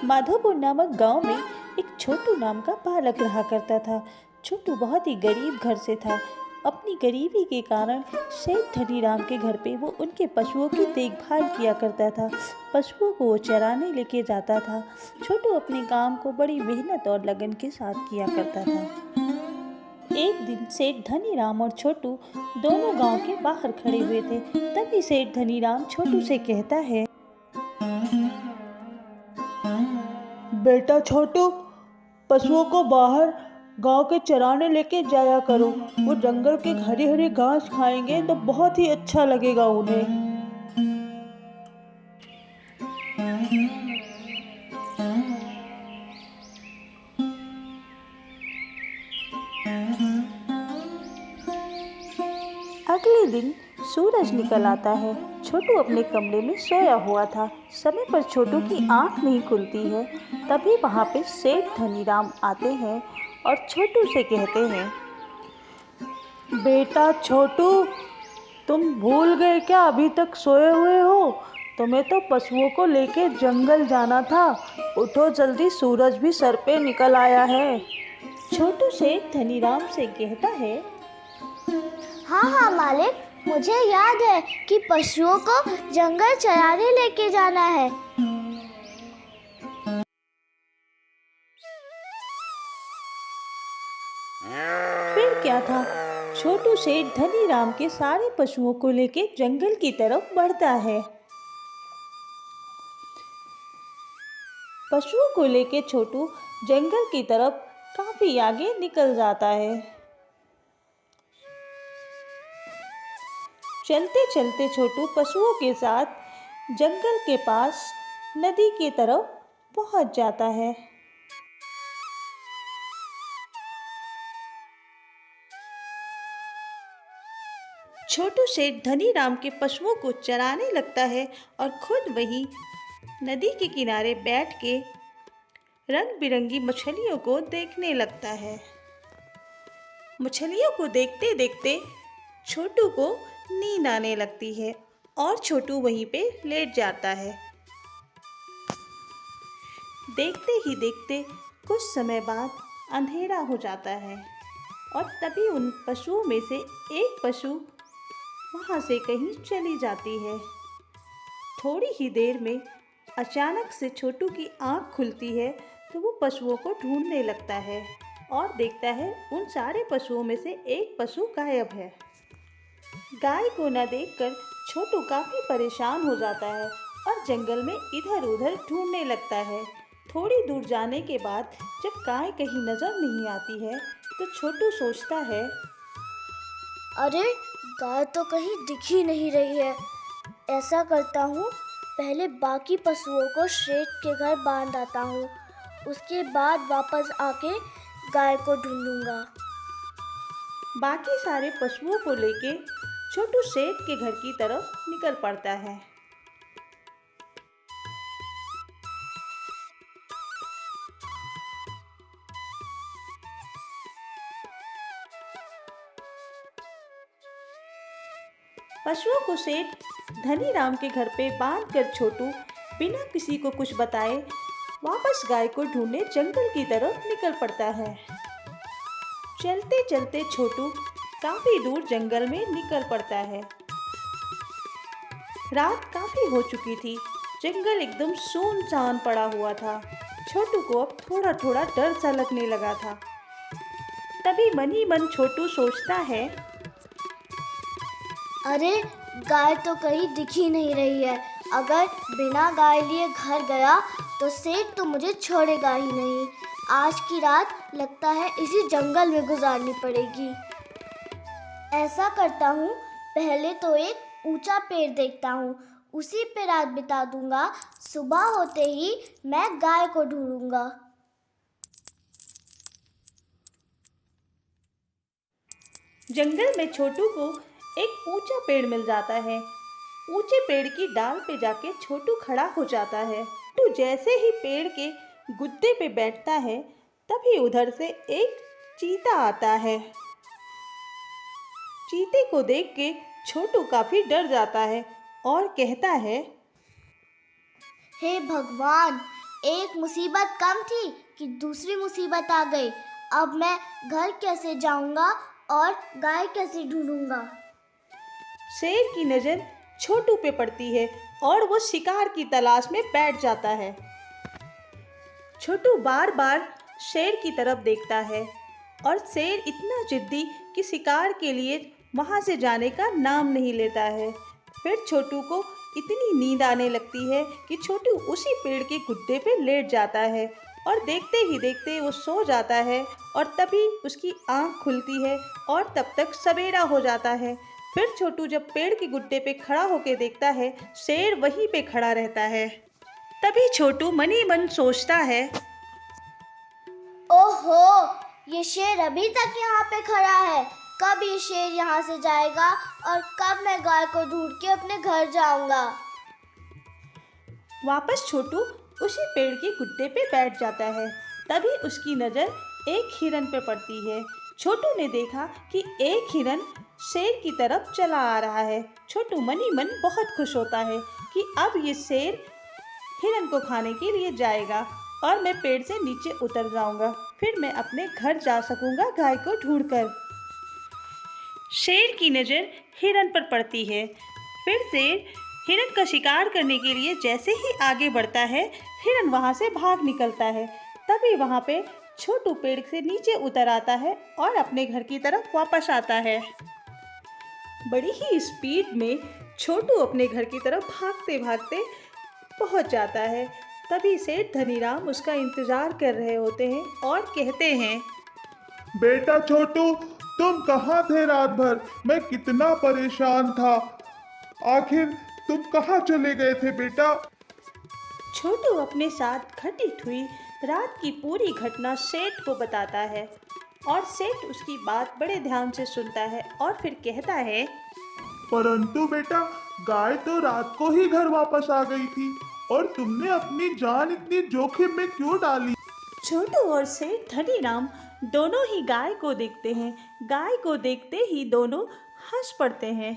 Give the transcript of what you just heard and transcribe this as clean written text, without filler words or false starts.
माधोपुर नामक गांव में एक छोटू नाम का बालक रहा करता था। छोटू बहुत ही गरीब घर से था। अपनी गरीबी के कारण सेठ धनीराम के घर पे वो उनके पशुओं की देखभाल किया करता था। पशुओं को वो चराने लेके जाता था। छोटू अपने काम को बड़ी मेहनत और लगन के साथ किया करता था। एक दिन सेठ धनीराम और छोटू दोनों गांव के बाहर खड़े हुए थे। तभी सेठ धनीराम छोटू से कहता है, बेटा छोटू, पशुओं को बाहर गांव के चराने लेके जाया करो। वो जंगल के हरे हरे घास खाएंगे तो बहुत ही अच्छा लगेगा उन्हें। अगले दिन सूरज निकल आता है। छोटू अपने कमरे में सोया हुआ था। समय पर छोटू की आंख नहीं खुलती है। तभी वहाँ पे सेठ धनीराम आते हैं और छोटू से कहते हैं, बेटा छोटू, तुम भूल गए क्या अभी तक सोए हुए हो? तुम्हें तो पशुओं को लेके जंगल जाना था। उठो जल्दी, सूरज भी सर पे निकल आया है। छोटू सेठ धनीराम से कहता है, हाँ मालिक, मुझे याद है कि पशुओं को जंगल चराने लेके जाना है। फिर क्या था, छोटू सेठ धनीराम के सारे पशुओं को लेके जंगल की तरफ बढ़ता है। पशुओं को लेके छोटू जंगल की तरफ काफी आगे निकल जाता है। चलते चलते छोटू पशुओं के साथ जंगल के पास नदी की तरफ पहुंच जाता है। छोटू सेठ धनीराम के पशुओं को चराने लगता है और खुद वहीं नदी के किनारे बैठ के रंग बिरंगी मछलियों को देखने लगता है। मछलियों को देखते देखते छोटू को नींद आने लगती है और छोटू वहीं पे लेट जाता है। देखते ही देखते कुछ समय बाद अंधेरा हो जाता है और तभी उन पशुओं में से एक पशु वहाँ से कहीं चली जाती है। थोड़ी ही देर में अचानक से छोटू की आँख खुलती है तो वो पशुओं को ढूंढने लगता है और देखता है उन सारे पशुओं में से एक पशु गायब है। गाय को न देखकर छोटू काफ़ी परेशान हो जाता है और जंगल में इधर उधर ढूंढने लगता है। थोड़ी दूर जाने के बाद जब गाय कहीं नज़र नहीं आती है तो छोटू सोचता है, अरे, गाय तो कहीं दिख ही नहीं रही है। ऐसा करता हूँ, पहले बाकी पशुओं को सेठ के घर बांध आता हूँ, उसके बाद वापस आके गाय को ढूंढूंगा। बाकी सारे पशुओं को लेके छोटू सेठ के घर की तरफ निकल पड़ता है। पशुओं को सेठ धनीराम के घर पे बांधकर छोटू बिना किसी को कुछ बताए वापस गाय को ढूंढने जंगल की तरफ निकल पड़ता है। चलते चलते छोटू काफी दूर जंगल में निकल पड़ता है। रात काफी हो चुकी थी। जंगल एकदम सुनसान पड़ा हुआ था। छोटू को अब थोड़ा थोड़ा डर सा लगने लगा था। तभी मन ही मन छोटू सोचता है, अरे, गाय तो कहीं दिख ही नहीं रही है। अगर बिना गाय लिए घर गया तो सेठ तो मुझे छोड़ेगा ही नहीं। आज की रात लगता है इसी जंगल में गुजारनी पड़ेगी। ऐसा करता हूँ, पहले तो एक ऊंचा पेड़ देखता हूँ, उसी पे रात बिता दूंगा। सुबह होते ही मैं गाय को ढूंढूंगा। जंगल में छोटू को एक ऊंचा पेड़ मिल जाता है। ऊंचे पेड़ की डाल पे जाके छोटू खड़ा हो जाता है। तो जैसे ही पेड़ के गुद्दे पे बैठता है तभी उधर से एक चीता आता है। चीते को देख के छोटू काफी डर जाता है और कहता है, हे भगवान, एक मुसीबत कम थी कि दूसरी मुसीबत आ गई। अब मैं घर कैसे जाऊंगा और गाय कैसे ढूंढूंगा? शेर की नज़र छोटू पे पड़ती है और वो शिकार की तलाश में बैठ जाता है। छोटू बार बार शेर की तरफ देखता है और शेर इतना जिद्दी कि शिकार के लिए वहाँ से जाने का नाम नहीं लेता है। फिर छोटू को इतनी नींद आने लगती है कि छोटू उसी पेड़ के गुद्दे पे लेट जाता है और देखते ही देखते वो सो जाता है और तभी उसकी आँख खुलती है और तब तक सवेरा हो जाता है। फिर छोटू जब पेड़ के गुड्डे पे खड़ा होकर देखता है, शेर वहीं पे खड़ा रहता है। तभी छोटू मन ही मन सोचता है, ओहो, ये शेर अभी तक यहाँ पे खड़ा है। कब ये शेर यहाँ से जाएगा और कब मैं गाय को ढूंढ के अपने घर जाऊंगा? वापस छोटू उसी पेड़ के गुड्डे पे बैठ जाता है। तभी उसकी नज़र एक हिरन पे पड़ती है। छोटू ने देखा कि एक हिरन शेर की तरफ चला आ रहा है। छोटू मन ही मन बहुत खुश होता है कि अब ये शेर हिरन को खाने के लिए जाएगा और मैं पेड़ से नीचे उतर जाऊंगा, फिर मैं अपने घर जा सकूंगा गाय को ढूंढकर। शेर की नज़र हिरन पर पड़ती है। फिर शेर हिरन का शिकार करने के लिए जैसे ही आगे बढ़ता है, हिरन वहाँ से भाग निकलता है। तभी वहाँ पे छोटू पेड़ से नीचे उतर आता है और अपने घर की तरफ वापस आता है। बड़ी ही स्पीड में छोटू अपने घर की तरफ भागते भागते पहुँच जाता है। तभी सेठ धनीराम उसका इंतज़ार कर रहे होते हैं और कहते हैं, बेटा छोटू, तुम कहाँ थे रात भर? मैं कितना परेशान था। आखिर तुम कहाँ चले गए थे बेटा? छोटू अपने साथ घटित हुई रात की पूरी घटना सेठ को बताता है और सेठ उसकी बात बड़े ध्यान से सुनता है और फिर कहता है, परंतु बेटा, गाय तो रात को ही घर वापस आ गई थी और तुमने अपनी जान इतनी जोखिम में क्यों डाली? छोटू और सेठ धनीराम दोनों ही गाय को देखते हैं। गाय को देखते ही दोनों हंस पड़ते हैं।